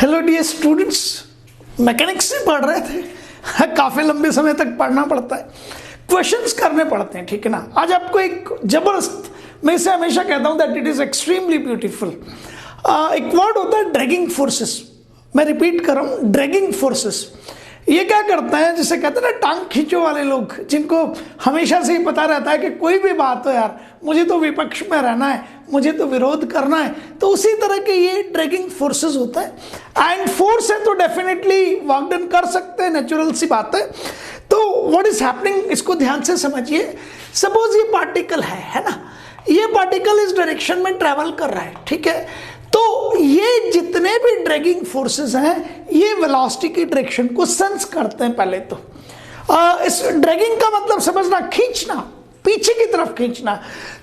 Hello dear students, mechanics से पढ़ रहे थे। काफ़ी लंबे समय तक पढ़ना पड़ता है, क्वेश्चंस करने पड़ते हैं, ठीक है ना। आज आपको एक जबरदस्त, मैं इसे हमेशा कहता हूँ that it is extremely beautiful, एक वर्ड होता है ड्रैगिंग फोर्सेस। मैं रिपीट कर रहा हूँ, ड्रैगिंग फोर्सेस। ये क्या करता है, जिसे कहते हैं ना टांग खींचो वाले लोग, जिनको हमेशा से ही पता रहता है कि कोई भी बात हो यार, मुझे तो विपक्ष में रहना है, मुझे तो विरोध करना है, तो उसी तरह के ये ड्रैगिंग फोर्सेस होता है। एंड फोर्स है तो डेफिनेटली वर्क डन कर सकते हैं, नेचुरल सी बात है। तो व्हाट इज हैपनिंग, इसको ध्यान से समझिए। सपोज ये पार्टिकल है ना, ये पार्टिकल इस डायरेक्शन में ट्रेवल कर रहा है, ठीक है। तो ये जितने भी ड्रैगिंग फोर्सेस हैं, ये वेलोसिटी की डायरेक्शन को सेंस करते हैं। पहले तो इस ड्रैगिंग का मतलब समझना, खींचना, पीछे की तरफ खींचना।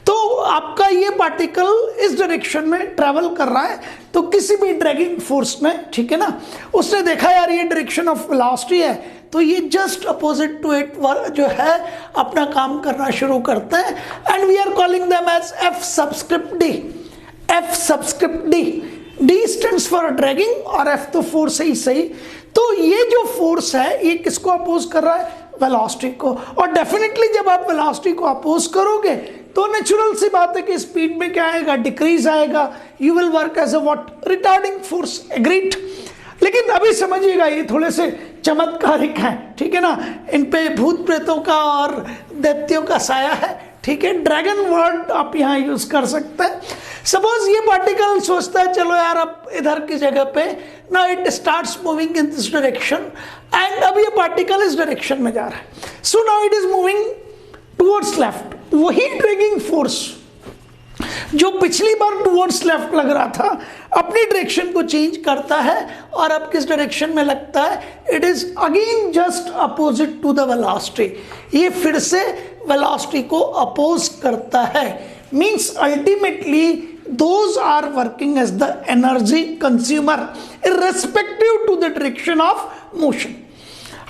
तो आपका ये पार्टिकल इस डायरेक्शन में ट्रेवल कर रहा है, तो किसी भी ड्रैगिंग फोर्स ने, ठीक है ना, उसने देखा यार ये डायरेक्शन ऑफ वेलोसिटी है, तो ये जस्ट अपोजिट टू इट जो है अपना काम करना शुरू करता है। And we are calling them as F subscript D. F subscript D, D stands for dragging और एफ तो फोर्स है ही सही। तो ये जो फोर्स है, ये किसको अपोज कर रहा है? वेलोसिटी को। और डेफिनेटली जब आप वेलोसिटी को अपोज करोगे तो नेचुरल सी बात है कि स्पीड में क्या आएगा? डिक्रीज आएगा। You will work as a what? Retarding force. Agreed. लेकिन अभी समझिएगा, ये थोड़े से चमत्कारिक हैं, ठीक है ना। इन पे भूत प्रेतों का और दैत्यों का साया है, ठीक है। ड्रैगन वर्ड आप यहाँ यूज कर सकते हैं। सपोज ये पार्टिकल सोचता है चलो यार अब इधर की जगह पे ना, it starts moving in this direction, and अब ये पार्टिकल इस डायरेक्शन में जा रहा है। So now it is moving towards left. वही ड्रैगिंग फोर्स जो पिछली बार टुवर्ड्स लेफ्ट लग रहा था, अपनी डायरेक्शन को चेंज करता है और अब किस डायरेक्शन में लगता है? It is again just opposite to the velocity. ये फिर से वेलोसिटी को अपोज करता है। Means ultimately those are working as the energy consumer irrespective to the direction of motion.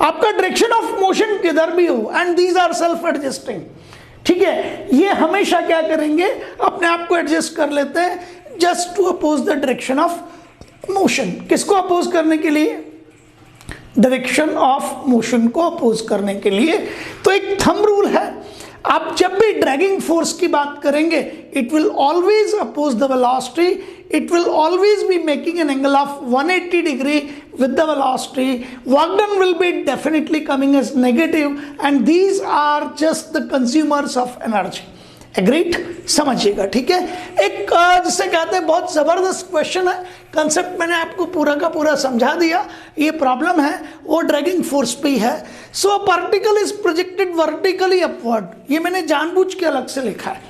आपका डायरेक्शन ऑफ मोशन किधर भी हो, and these are self adjusting, ठीक है। ये हमेशा क्या करेंगे? अपने आप को एडजस्ट कर लेते हैं just to oppose the direction of motion. किसको अपोज करने के लिए? डायरेक्शन ऑफ मोशन को अपोज करने के लिए। तो एक थंब रूल है, आप जब भी ड्रैगिंग फोर्स की बात करेंगे, it will always oppose the velocity, it will always be making an angle of 180 degree with the velocity. Work done will be definitely coming as negative, and these are just the consumers of energy. Agreed? समझिएगा, ठीक है। एक जिसे कहते हैं बहुत जबरदस्त question है, कंसेप्ट मैंने आपको पूरा का पूरा समझा दिया। ये प्रॉब्लम है वो ड्रैगिंग फोर्स पे ही है। So particle is projected vertically upward. ये मैंने जानबूझ के अलग से लिखा है,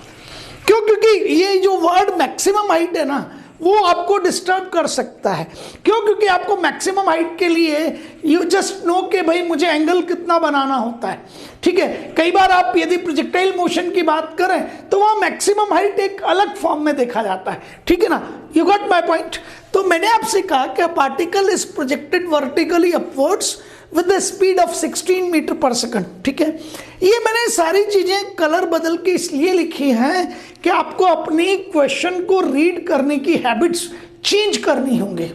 क्यों? क्योंकि ये जो वर्ड मैक्सिमम हाइट है ना, वो आपको डिस्टर्ब कर सकता है। क्यों? क्योंकि आपको मैक्सिमम हाइट के लिए यू जस्ट नो कि भाई मुझे एंगल कितना बनाना होता है, ठीक है। कई बार आप यदि प्रोजेक्टाइल मोशन की बात करें तो वहाँ मैक्सिमम हाइट एक अलग फॉर्म में देखा जाता है, ठीक है ना। You got my point. तो मैंने आपसे कहा कि particle is projected vertically upwards with the speed of 16 metre पर सेकंड, ठीक है। ये मैंने सारी चीजें कलर बदल के इसलिए लिखी हैं कि आपको अपनी क्वेश्चन को रीड करने की हैबिट्स चेंज करनी होंगी।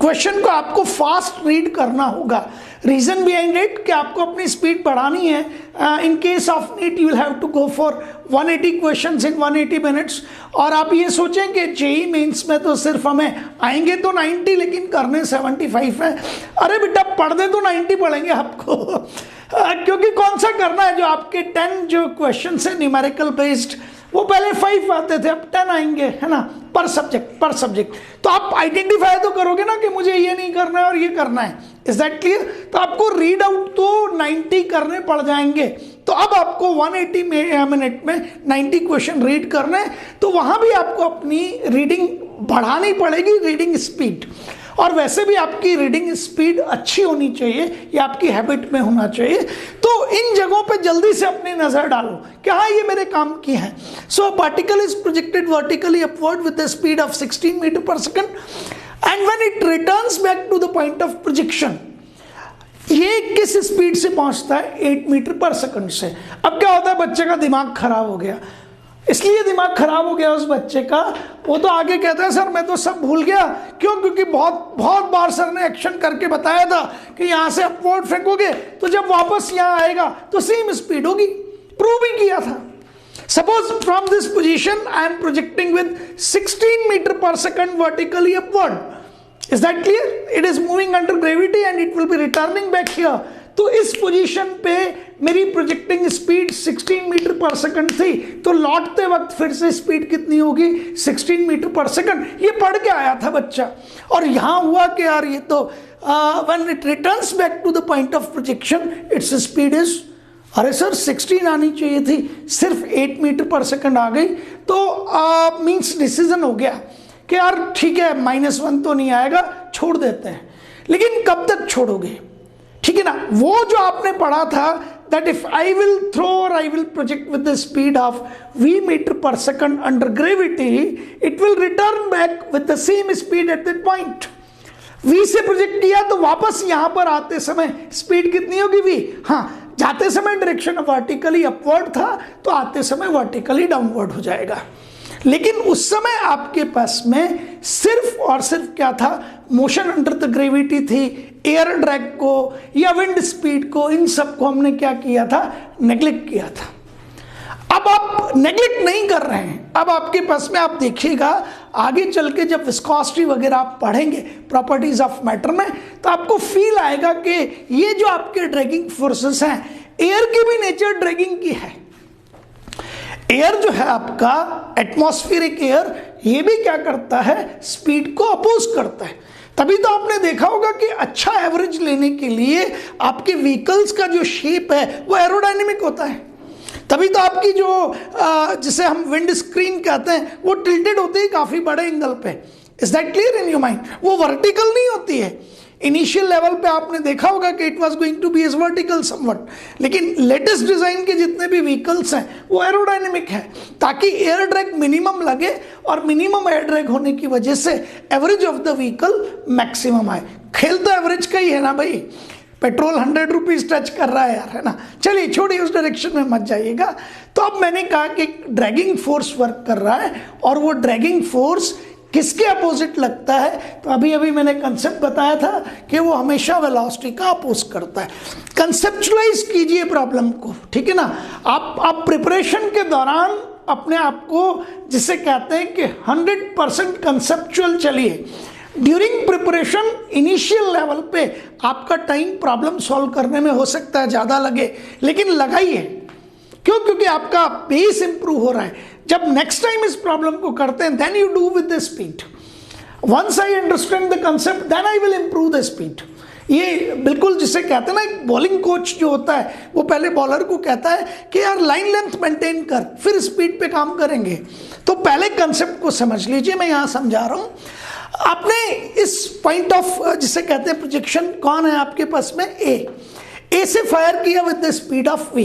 क्वेश्चन को आपको फास्ट रीड करना होगा। रीजन बिहाइंड इट कि आपको अपनी स्पीड बढ़ानी है। In case of NEET you will have to go for 180 questions in 180 minutes. और आप ये सोचें कि जेईई मेंस में तो सिर्फ हमें आएंगे तो 90, लेकिन करने 75 है। अरे बेटा पढ़ने तो 90 पढ़ेंगे आपको क्योंकि कौन सा करना है? जो आपके 10 जो क्वेश्चन है न्यूमेरिकल बेस्ड, वो पहले 5 आते थे, अब 10 आएंगे, है ना, पर सब्जेक्ट। तो आप आइडेंटिफाई तो करोगे ना कि मुझे ये नहीं करना है और ये करना है। Is that clear? तो आपको रीड आउट तो 90 करने पड़ जाएंगे। तो अब आपको 180 मिनट में 90 क्वेश्चन रीड करने, तो वहां भी आपको अपनी रीडिंग बढ़ानी पड़ेगी, रीडिंग स्पीड। और वैसे भी आपकी रीडिंग स्पीड अच्छी होनी चाहिए, ये आपकी हैबिट में होना चाहिए। तो इन जगहों पे जल्दी से अपनी नजर डालो कि हाँ ये मेरे काम की है। So particle is projected vertically upward with the speed of 16 metre पर second, and when it returns back to the point of projection, ये किस स्पीड से पहुंचता है? 8 मीटर पर सेकंड से। अब क्या होता है, बच्चे का दिमाग खराब हो गया। इसलिए दिमाग खराब हो गया उस बच्चे का। वो तो आगे कहता है सर मैं तो सब भूल गया। क्यों? क्योंकि बहुत बहुत बार सर ने एक्शन करके बताया था कि यहां से अपवर्ड फेंकोगे तो जब वापस यहां आएगा तो सेम स्पीड होगी। प्रूव भी किया था। Suppose from this position I am projecting with 16 meter per second vertically upward. Is that clear? It is moving under gravity and it will be returning back here. तो इस position पे मेरी projecting speed 16 metre पर second थी, तो लौटते वक्त फिर से स्पीड कितनी होगी? 16 मीटर पर सेकंड। ये पढ़ के आया था बच्चा। और यहां हुआ कि यार ये तो when it returns back to the point of projection its speed is, अरे सर 16 आनी चाहिए थी, सिर्फ 8 मीटर पर सेकंड आ गई। तो मीन्स डिसीजन हो गया कि यार ठीक है -1 तो नहीं आएगा, छोड़ देते हैं। लेकिन कब तक छोड़ोगे? ठीक है ना। वो जो आपने पढ़ा था that if I will throw or I will project with the speed of v meter per second under gravity, it will return back with the same speed at that point. v से project किया तो वापस यहां पर आते समय speed कितनी होगी? v। हाँ, जाते समय डायरेक्शन वर्टिकली अपवर्ड था तो आते समय वर्टिकली डाउनवर्ड हो जाएगा। लेकिन उस समय आपके पास में सिर्फ और सिर्फ क्या था? मोशन अंडर द ग्रेविटी थी। एयर ड्रैग को या विंड स्पीड को, इन सब को हमने क्या किया था? नेग्लेक्ट किया था। अब आप नेग्लेक्ट नहीं कर रहे हैं। अब आपके पास में आप देखिएगा आगे चल के जब विस्कोसिटी वगैरह आप पढ़ेंगे प्रॉपर्टीज ऑफ मैटर में, तो आपको फील आएगा कि ये जो आपके ड्रैगिंग फोर्सेस हैं, एयर की भी नेचर ड्रैगिंग की है। एयर जो है आपका एटमॉस्फेरिक एयर, ये भी क्या करता है? स्पीड को अपोज करता है। तभी तो आपने देखा होगा कि अच्छा एवरेज लेने के लिए आपके व्हीकल्स का जो शेप है वो एरोडायनेमिक होता है। तभी तो आपकी जो जिसे हम विंड स्क्रीन कहते हैं वो टिल्टेड होती है काफी बड़े एंगल पे। Is that clear in your mind? वो वर्टिकल नहीं होती है। इनिशियल लेवल पे आपने देखा होगा कि it was going to be as vertical somewhat, लेकिन लेटेस्ट डिजाइन के जितने भी व्हीकल्स हैं वो एरोडायनेमिक है, ताकि एयर ड्रैग मिनिमम लगे और मिनिमम एयर ड्रैग होने की वजह से average of the vehicle maximum आए। खेल तो एवरेज का ही है ना भाई। पेट्रोल 100 रुपीज टच कर रहा है यार, है ना। चलिए छोड़िए, उस डायरेक्शन में मत जाइएगा। तो अब मैंने कहा कि ड्रैगिंग फोर्स वर्क कर रहा है और वो ड्रैगिंग फोर्स किसके अपोजिट लगता है? तो अभी अभी मैंने कंसेप्ट बताया था कि वो हमेशा वेलोसिटी का अपोज करता है। कंसेप्चुलाइज कीजिए प्रॉब्लम को, ठीक है ना। आप प्रिपरेशन के दौरान अपने आप को, जिसे कहते हैं कि 100% कंसेप्चुअल चलिए। ड्यूरिंग प्रिपरेशन इनिशियल लेवल पे आपका टाइम प्रॉब्लम सॉल्व करने में हो सकता है ज़्यादा लगे, लेकिन लगाइए। क्यों? क्योंकि आपका बेस इंप्रूव हो रहा है। जब नेक्स्ट टाइम इस प्रॉब्लम को करते हैं, then you do with the speed. Once I understand the concept, then I will improve the speed. ये बिल्कुल जिसे कहते हैं ना, एक बॉलिंग कोच जो होता है वो पहले बॉलर को कहता है कि यार लाइन लेंथ मेंटेन कर, फिर स्पीड पे काम करेंगे। तो पहले कंसेप्ट को समझ लीजिए, मैं यहाँ समझा रहा हूँ। आपने इस पॉइंट ऑफ जिसे कहते हैं प्रोजेक्शन, कौन है आपके पास में? ए से फायर किया with the speed of V,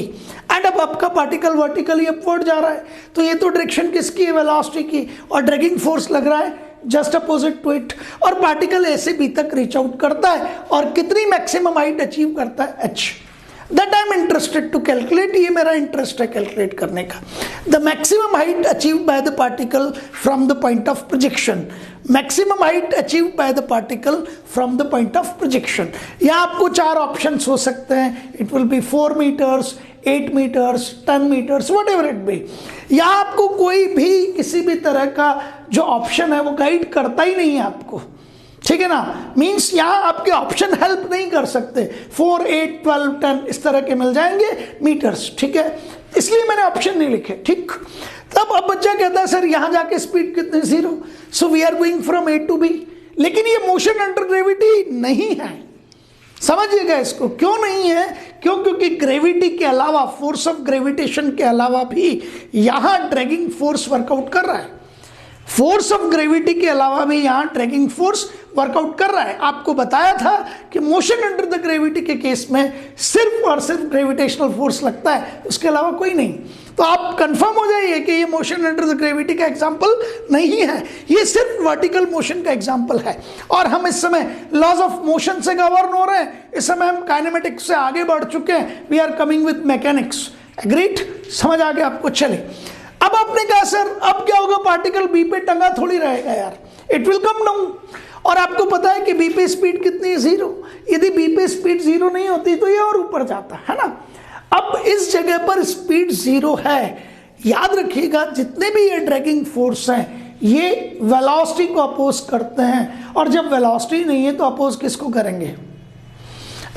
and अब आपका पार्टिकल वर्टिकली अपवर्ड जा रहा है। तो ये तो डायरेक्शन किसकी है? वेलोसिटी की। और ड्रैगिंग फोर्स लग रहा है जस्ट अपोजिट टू इट, और पार्टिकल ए से बी तक रीच आउट करता है और कितनी मैक्सिमम हाइट अचीव करता है? H. That I am interested to calculate. ये मेरा इंटरेस्ट है कैलकुलेट करने का। The maximum height achieve by the particle from the point of projection. Maximum height achieve by the particle from the point of projection. यहाँ आपको 4 options हो सकते हैं। इट विल बी 4 metres, 8 metres, 10 metres, whatever it be. यहाँ आपको कोई भी किसी भी तरह का जो ऑप्शन है वो गाइड करता ही नहीं है आपको, ठीक है ना। मीन्स यहाँ आपके ऑप्शन हेल्प नहीं कर सकते। 4, 8, 12, 10 इस तरह के मिल जाएंगे मीटर्स, ठीक है। इसलिए मैंने ऑप्शन नहीं लिखे, ठीक। तब अब बच्चा कहता है सर यहाँ जाके स्पीड कितनी? 0। So we are going from A to B. लेकिन ये मोशन अंडर ग्रेविटी नहीं है, समझिएगा इसको। क्यों नहीं है? क्यों? क्योंकि ग्रेविटी के अलावा, फोर्स ऑफ ग्रेविटेशन के अलावा भी यहाँ ड्रैगिंग फोर्स वर्कआउट कर रहा है। फोर्स ऑफ ग्रेविटी के अलावा भी यहाँ ड्रैगिंग फोर्स वर्कआउट कर रहा है। आपको बताया था कि मोशन अंडर द ग्रेविटी के केस में सिर्फ और सिर्फ ग्रेविटेशनल फोर्स लगता है, उसके अलावा कोई नहीं। तो आप कंफर्म हो जाइए कि ये मोशन अंडर द ग्रेविटी का एग्जांपल नहीं है, ये सिर्फ वर्टिकल मोशन का एग्जांपल है। और हम इस समय लॉज ऑफ मोशन से गवर्न हो रहे हैं। इस समय हम काइनेमेटिक्स से आगे बढ़ चुके हैं। We are coming with mechanics. Agreed? समझ आ गया आपको? चले अब आपने कहा सर अब क्या होगा, पार्टिकल बी पे टंगा थोड़ी रहेगा यार, इट विल कम डाउन। और आपको पता है कि बी पे स्पीड कितनी है, 0। यदि बी पे स्पीड 0 नहीं होती तो ये और ऊपर जाता है ना। अब इस जगह पर स्पीड 0 है। याद रखिएगा जितने भी ये ड्रैगिंग फोर्स हैं ये वेलोसिटी को अपोज करते हैं, और जब वेलोसिटी नहीं है तो अपोज किसको करेंगे,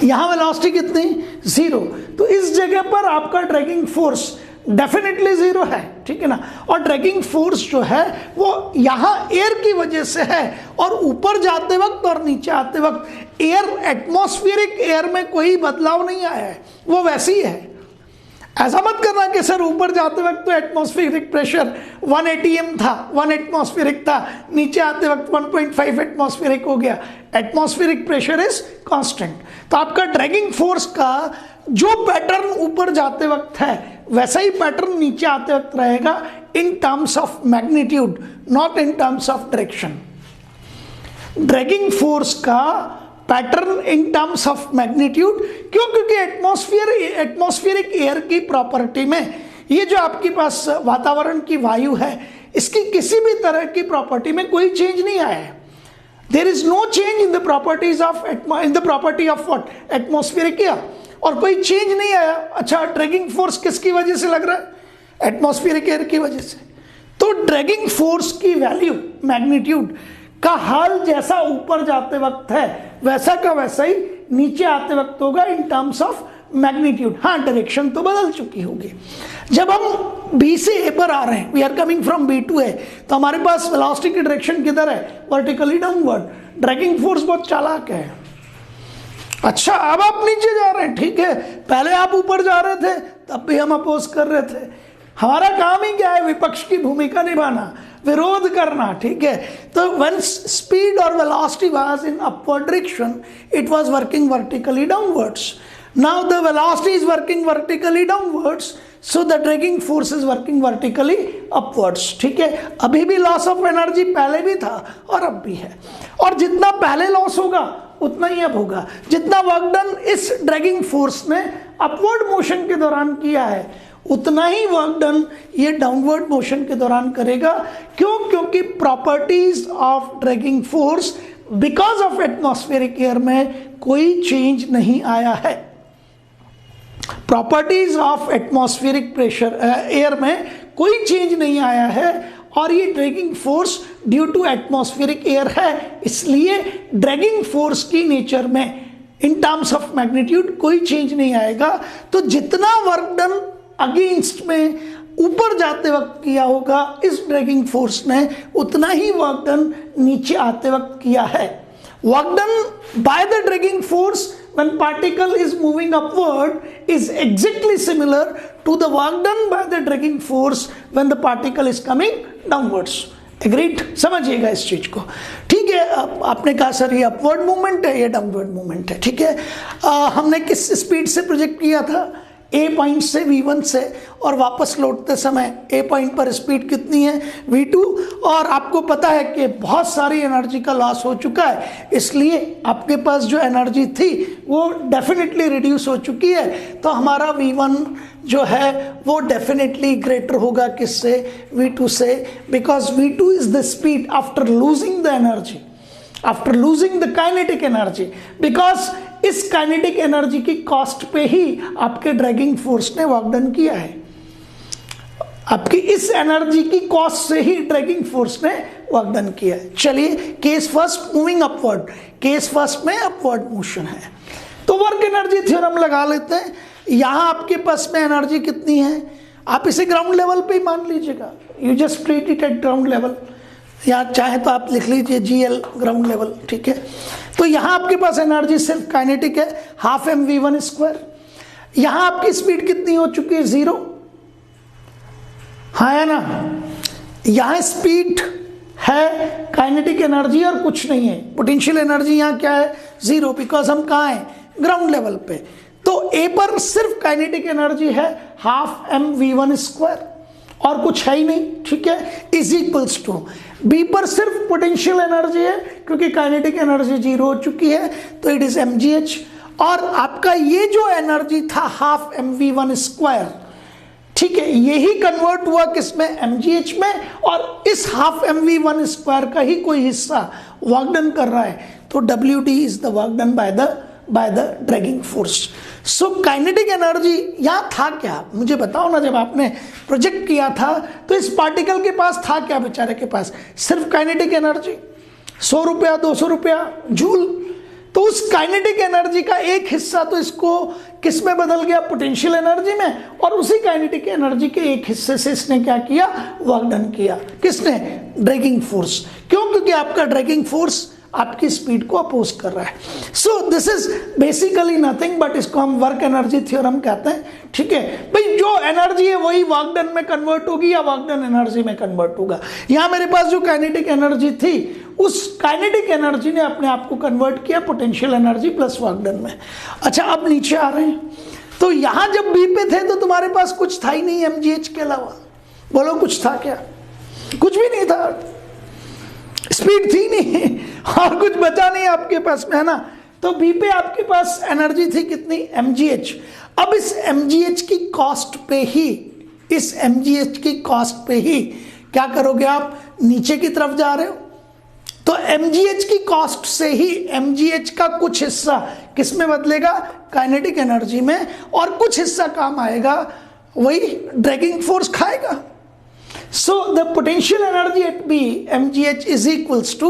यहां वेलोसिटी कितनी, 0। तो इस जगह पर आपका ड्रैगिंग फोर्स डेफिनेटली 0 है, ठीक है ना। और ड्रैगिंग फोर्स जो है वो यहां एयर की वजह से है, और ऊपर जाते वक्त और नीचे आते वक्त एयर, एटमॉस्फेरिक एयर में कोई बदलाव नहीं आया है, वो वैसी ही है। ऐसा मत करना कि सर ऊपर जाते वक्त तो एटमॉस्फेरिक प्रेशर 1 atm था, 1 एटमॉस्फेरिक था, नीचे आते वक्त 1.5 एटमॉस्फेरिक हो गया। Atmospheric pressure is constant. तो आपका ड्रैगिंग फोर्स का जो पैटर्न ऊपर जाते वक्त है वैसा ही पैटर्न नीचे आते वक्त रहेगा, in terms of magnitude, not in terms of direction. Dragging force का pattern in terms of magnitude, क्यों, क्योंकि एटमॉस्फेरिक एयर की प्रॉपर्टी में ये जो आपके पास वातावरण की वायु है इसकी किसी भी तरह की प्रॉपर्टी में कोई चेंज नहीं आया है। There is no change in the properties of in the property of what, atmospheric air, और कोई चेंज नहीं आया। अच्छा, ड्रैगिंग फोर्स किसकी वजह से लग रहा है, एटमॉस्फेरिक एयर की वजह से। तो ड्रैगिंग फोर्स की वैल्यू, मैग्नीट्यूड का हाल जैसा ऊपर जाते वक्त है वैसा का वैसा ही नीचे आते वक्त होगा इन टर्म्स ऑफ मैग्नीट्यूड। हाँ, डायरेक्शन तो बदल चुकी होगी। जब हम बी से ए पर आ रहे हैं, we are coming from B to A, तो हमारे पास वेलोसिटी की डायरेक्शन किधर है, वर्टिकली डाउनवर्ड। ड्रैगिंग फोर्स बहुत चालाक है। अच्छा, अब आप नीचे जा रहे हैं, ठीक है, पहले आप ऊपर जा रहे थे तब भी हम अपोज कर रहे थे। हमारा काम ही क्या है, विपक्ष की भूमिका निभाना, विरोध करना, ठीक है। तो व्हेन स्पीड और velocity was in upward direction, it was working vertically downwards. Now the velocity is working vertically downwards, so the dragging force is working vertically upwards, ठीक है। अभी भी लॉस ऑफ एनर्जी पहले भी था और अब भी है, और जितना पहले लॉस होगा उतना ही अब होगा। जितना वर्क डन इस ड्रैगिंग फोर्स ने अपवर्ड मोशन के दौरान किया है उतना ही वर्क डन ये डाउनवर्ड मोशन के दौरान करेगा। क्यों, क्योंकि properties of dragging force because of atmospheric air में कोई चेंज नहीं आया है। Properties of atmospheric pressure air में कोई चेंज नहीं आया है, और ये dragging force due to atmospheric air है, इसलिए ड्रैगिंग फोर्स की नेचर में इन टर्म्स ऑफ मैग्नीट्यूड कोई चेंज नहीं आएगा। तो जितना वर्क डन अगेंस्ट में ऊपर जाते वक्त किया होगा इस ड्रैगिंग फोर्स ने, उतना ही वर्क डन नीचे आते वक्त किया है। Work done by the dragging force when particle is moving upward is exactly similar to the work done by the dragging force when the particle is coming downwards. Agreed? समझिएगा इस चीज को, ठीक है। आपने कहा सर ये अपवर्ड मूवमेंट है, ये डाउनवर्ड मूवमेंट है, ठीक है। हमने किस स्पीड से प्रोजेक्ट किया था, ए पॉइंट से V1 से, और वापस लौटते समय ए पॉइंट पर स्पीड कितनी है, V2। और आपको पता है कि बहुत सारी एनर्जी का लॉस हो चुका है, इसलिए आपके पास जो एनर्जी थी वो डेफिनेटली रिड्यूस हो चुकी है। तो हमारा V1 जो है वो डेफिनेटली ग्रेटर होगा किससे, V2 से, because V2 is the speed after losing the energy, after losing the kinetic energy, because इस काइनेटिक एनर्जी की कॉस्ट पे ही आपके ड्रैगिंग फोर्स ने वर्क डन किया है। आपकी इस एनर्जी की कॉस्ट से ही ड्रैगिंग फोर्स ने वर्क डन किया है। चलिए, case first moving upward, case first में अपवर्ड मोशन है, तो वर्क एनर्जी थ्योरम लगा लेते हैं। यहां आपके पास में एनर्जी कितनी है, आप इसे ग्राउंड लेवल पे ही मान लीजिएगा, you just treat it at ground level, या चाहे तो आप लिख लीजिए GL ग्राउंड लेवल, ठीक है। तो यहाँ आपके पास एनर्जी सिर्फ काइनेटिक है, हाफ mv1²। यहाँ आपकी स्पीड कितनी हो चुकी है, 0, हाँ है ना। यहाँ स्पीड है, काइनेटिक एनर्जी और कुछ नहीं है, पोटेंशियल एनर्जी यहाँ क्या है, 0, बिकॉज हम कहाँ हैं, ग्राउंड लेवल पे। तो ए पर सिर्फ काइनेटिक एनर्जी है हाफ mv1² और कुछ है ही नहीं, ठीक है, इज इक्वल्स टू बी पर सिर्फ पोटेंशियल एनर्जी है क्योंकि काइनेटिक एनर्जी 0 हो चुकी है, तो इट इज mgh। और आपका ये जो एनर्जी था हाफ mv1², ठीक है, यही कन्वर्ट हुआ किसमें, mgh में, और इस हाफ mv1 स्क्वायर का ही कोई हिस्सा वर्क डन कर रहा है, तो wd is the work done by the dragging force. So kinetic energy यहाँ था क्या, मुझे बताओ ना, जब आपने प्रोजेक्ट किया था तो इस पार्टिकल के पास था क्या, बेचारे के पास सिर्फ काइनेटिक एनर्जी, 100 रुपया 200 रुपया जूल। तो उस काइनेटिक एनर्जी का एक हिस्सा तो इसको किस में बदल गया, पोटेंशियल एनर्जी में, और उसी काइनेटिक एनर्जी के एक हिस्से से इसने क्या किया, वर्क डन किया, किसने, ड्रैगिंग फोर्स। क्यों, क्योंकि आपका ड्रैगिंग फोर्स आपकी स्पीड को अपोज कर रहा है। So this is basically nothing but, इसको हम वर्क एनर्जी थ्योरम कहते हैं। ठीक है भाई, जो एनर्जी है वही वर्क डन में कन्वर्ट होगी या वर्क डन एनर्जी में कन्वर्ट होगा। यहाँ मेरे पास जो काइनेटिक एनर्जी थी, उस काइनेटिक एनर्जी ने अपने आप को कन्वर्ट किया potential energy plus work done में। अच्छा, अब नीचे आ रहे हैं, तो यहाँ जब बी पे थे तो तुम्हारे पास कुछ था ही नहीं mgh के अलावा, बोलो कुछ था क्या, कुछ भी नहीं था, स्पीड थी नहीं और कुछ बचा नहीं आपके पास में, है ना। तो बी पे आपके पास एनर्जी थी कितनी, mgh। अब इस mgh की कॉस्ट पे ही, इस mgh की कॉस्ट पे ही क्या करोगे आप, नीचे की तरफ जा रहे हो, तो mgh की कॉस्ट से ही mgh का कुछ हिस्सा किस में बदलेगा, काइनेटिक एनर्जी में, और कुछ हिस्सा काम आएगा, वही ड्रैगिंग फोर्स खाएगा। So the potential energy at B mgh is equals to,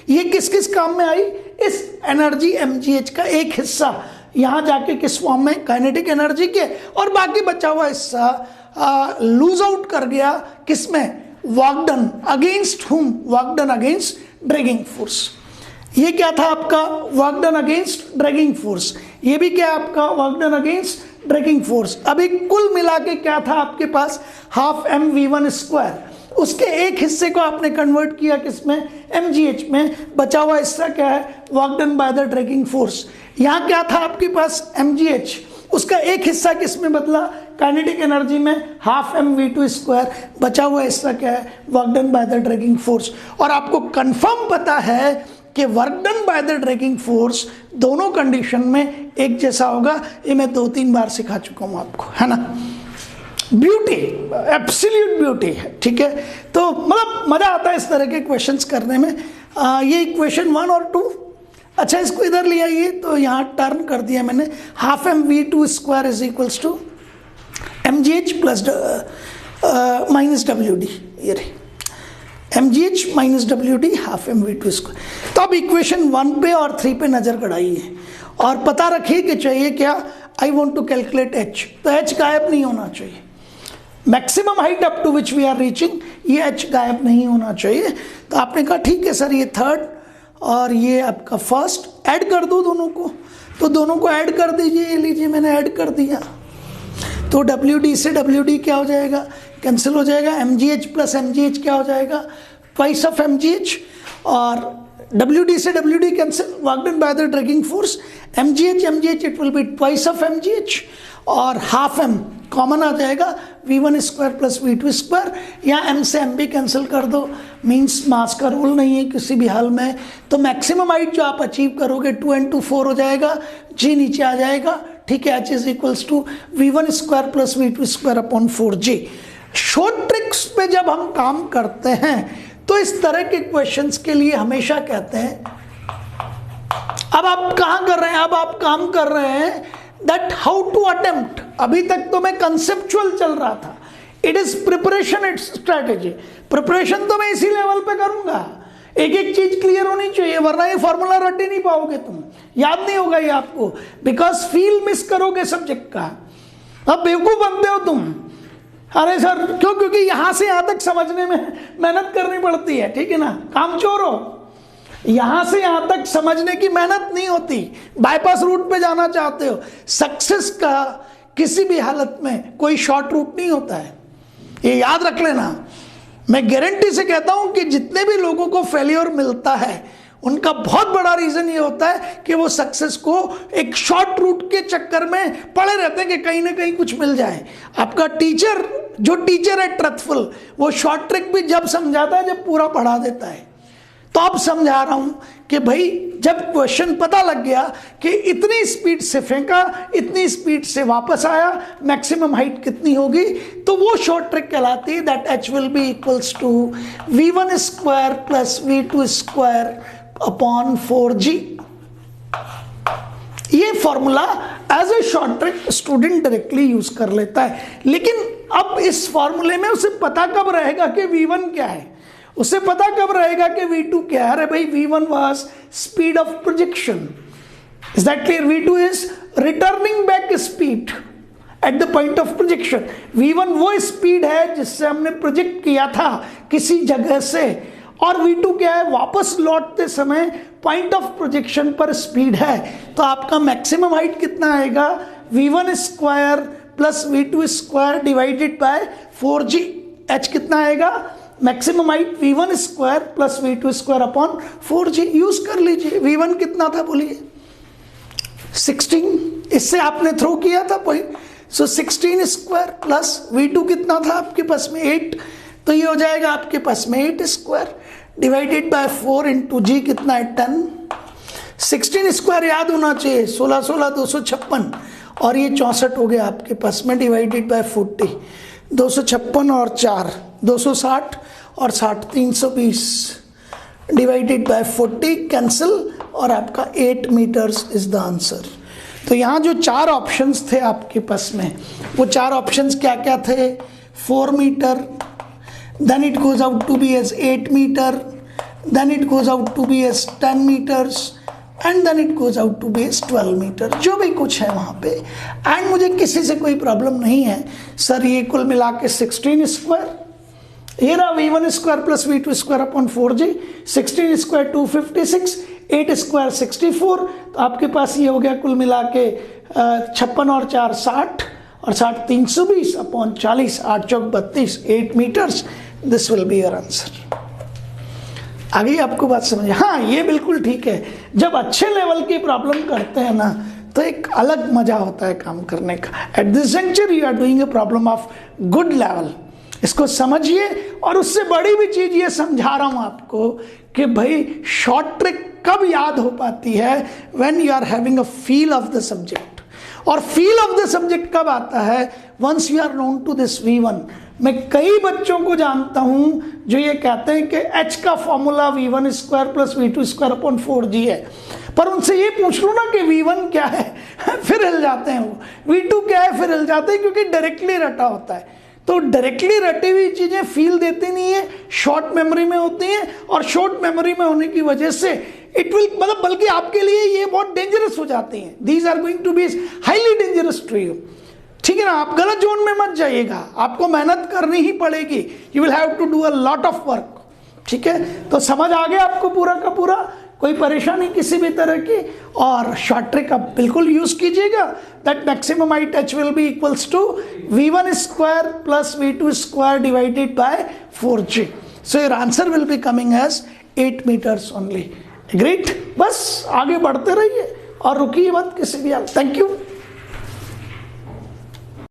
ये किस किस काम में आई, इस एनर्जी mgh का एक हिस्सा यहाँ जाके किस फॉर्म में, काइनेटिक एनर्जी के, और बाकी बचा हुआ हिस्सा लूज आउट कर गया किस में, वर्क डन अगेंस्ट हुम, work done against dragging force. ये क्या था आपका, work done against dragging force, ये भी क्या आपका, work done against dragging force. अभी कुल मिला के क्या था आपके पास, हाफ mv1 स्क्वायर, उसके एक हिस्से को आपने कन्वर्ट किया किसमें, mgh में, बचा हुआ हिस्सा क्या है, work done by the dragging force. यहाँ क्या था आपके पास, mgh, उसका एक हिस्सा किस में बदला, काइनेटिक एनर्जी में, हाफ mv2 स्क्वायर, बचा हुआ हिस्सा क्या है, work done by the dragging force. और आपको कंफर्म पता है कि work done by the dragging force दोनों कंडीशन में एक जैसा होगा, ये मैं 2-3 बार सिखा चुका हूँ आपको, है ना। ब्यूटी, एब्सोल्यूट ब्यूटी है, ठीक है। तो मतलब मजा आता है इस तरह के क्वेश्चंस करने में। ये क्वेश्चन 1 और 2, अच्छा इसको इधर ले आइए, तो यहाँ टर्न कर दिया मैंने, half mv2 square is equals to mgh plus minus wd, ये रही mgh minus wd half mv2 square. तो अब इक्वेशन 1 पे और 3 पे नजर गड़ाइए और पता रखिए कि चाहिए क्या, I want to calculate h, तो h गायब नहीं होना चाहिए, maximum height up to which we are reaching, ये h गायब नहीं होना चाहिए। तो आपने कहा ठीक है सर, ये थर्ड और ये आपका फर्स्ट, ऐड कर दो दोनों को, तो दोनों को ऐड कर दीजिए, ये लीजिए मैंने ऐड कर दिया, तो wd से wd क्या हो जाएगा, कैंसिल हो जाएगा, mgh प्लस mgh क्या हो जाएगा, ट्वाइस ऑफ mgh, और wd से wd cancel, work done by the dragging force, mgh it विल बी ट्वाइस ऑफ mgh, और हाफ m कॉमन आ जाएगा, v1 square plus v2 square, या m से m भी कैंसिल कर दो, मीन्स मास का रूल नहीं है किसी भी हाल में। तो मैक्सिमम हाइट जो आप अचीव करोगे 2 and 2 4 हो जाएगा, g नीचे आ जाएगा, ठीक है, h is equals to v1 square plus v2 square upon 4g। Short tricks पे जब हम काम करते हैं तो इस तरह के क्वेश्चंस के लिए हमेशा कहते हैं, अब आप कहाँ कर रहे हैं, अब आप काम कर रहे हैं दैट हाउ टू अटेम्प्ट। अभी तक तो मैं कंसेप्चुअल चल रहा था, it is preparation, it's strategy. Preparation तो मैं इसी लेवल पे करूंगा, एक एक चीज क्लियर होनी चाहिए, वरना ये फॉर्मूला रट ही नहीं पाओगे तुम, याद नहीं होगा ये आपको, बिकॉज फील मिस करोगे सब्जेक्ट का। अब बेवकूफ बनते हो तुम, अरे सर क्यों, क्योंकि यहां से यहां तक समझने में मेहनत करनी पड़ती है, ठीक है ना, काम चोर हो, यहां से यहां तक समझने की मेहनत नहीं होती, बाईपास रूट पे जाना चाहते हो। सक्सेस का किसी भी हालत में कोई शॉर्ट रूट नहीं होता है, ये याद रख लेना। मैं गारंटी से कहता हूं कि जितने भी लोगों को फेलियर मिलता है उनका बहुत बड़ा रीजन ये होता है कि वो सक्सेस को एक शॉर्ट रूट के चक्कर में पड़े रहते हैं कि कहीं ना कहीं कुछ मिल जाए। आपका टीचर, जो टीचर है ट्रथफुल, वो शॉर्ट ट्रिक भी जब समझाता है जब पूरा पढ़ा देता है। तो अब समझा रहा हूं कि भाई जब क्वेश्चन पता लग गया कि इतनी स्पीड से फेंका, इतनी स्पीड से वापस आया, मैक्सिमम हाइट कितनी होगी, तो वो शॉर्ट ट्रिक कहलाती है that H will be equals to v1 square plus v2 square upon 4g। ये formula as a short trick student directly use कर लेता है, लेकिन अब इस फॉर्मूले में उसे पता कब रहेगा कि v1 क्या है, उसे पता कब रहेगा कि v2 क्या है। अरे भाई v1 was speed of projection, is that clear? v2 is returning back speed at the point of projection. v1 वो स्पीड है जिससे हमने प्रोजेक्ट किया था किसी जगह से, और v2 क्या है? वापस लौटते समय पॉइंट ऑफ प्रोजेक्शन पर स्पीड है। तो आपका मैक्सिमम हाइट कितना आएगा? v1 square plus v2 square divided by 4g। h कितना आएगा? Maximum height v1 square plus v2 square upon 4g। Use कर लीजिए। v1 कितना था बोलिए? 16, इससे आपने थ्रो किया था पॉइंट। सो 16 स्क्वायर प्लस v2 कितना था आपके पास में? 8। तो ये हो जाएगा आपके पास में 8 स्क्वायर डिवाइडेड बाय 4 इंटू जी कितना है? 10। 16 स्क्वायर याद होना चाहिए, 16 16 256, और ये 64 हो गया आपके पास में डिवाइडेड बाय 40। 256 और 4 260 और 60 320 डिवाइडेड बाय 40 कैंसिल, और आपका 8 मीटर्स इज द आंसर। तो यहाँ जो 4 ऑप्शंस थे आपके पास में, वो 4 ऑप्शंस क्या क्या थे? 4 metre, then it goes out to be as 8 meter, then it goes out to be as 10 meters, and then it goes out to be as 12 meter, जो भी कुछ है वहाँ पे। एंड मुझे किसी से कोई प्रॉब्लम नहीं है सर, ये कुल मिला के 16 स्क्वायर, ये रहा v1 square plus v2 square upon 4g, 16 square 256, 8 square 64, तो आपके पास ये हो गया कुल मिला के 56 और 4 60, और 60 320 अपॉन 40, 8 चौक 32, 8 metres. This will be your answer. आगे आपको बात समझ? हाँ, ये बिल्कुल ठीक है। जब अच्छे लेवल की प्रॉब्लम करते हैं ना, तो एक अलग मजा होता है काम करने का। At this juncture you are doing a problem of good level. इसको समझिए, और उससे बड़ी भी चीज ये समझा रहा हूं आपको कि भाई शॉर्ट ट्रिक कब याद हो पाती है? When you are having a feel of the subject. और फील ऑफ द सब्जेक्ट कब आता है? Once you are known to this v1। मैं कई बच्चों को जानता हूं जो ये कहते हैं कि h का formula v1 square plus v2 square upon 4g है, पर उनसे ये पूछ लो ना कि v1 क्या है फिर हिल जाते हैं वो, v2 क्या है फिर हिल जाते हैं, क्योंकि डायरेक्टली रटा होता है। तो डायरेक्टली रटी हुई चीजें फील देती नहीं है, शॉर्ट मेमोरी में होती हैं, और शॉर्ट मेमोरी में होने की वजह से इट विल, मतलब बल्कि आपके लिए ये बहुत डेंजरस हो जाती हैं। These are going to be highly dangerous to you. ठीक है ना? आप गलत जोन में मत जाइएगा, आपको मेहनत करनी ही पड़ेगी। You will have to do a lot of work. ठीक है? तो समझ आ गया आपको पूरा का पूरा? कोई परेशानी किसी भी तरह की? और शॉर्ट ट्रिक आप बिल्कुल यूज कीजिएगा, that maximum height h will be equals to v1 square plus v2 square divided by 4g। So your answer will be coming as 8 metres only. Great. बस आगे बढ़ते रहिए और रुकिए मत किसी भी हाल। Thank you.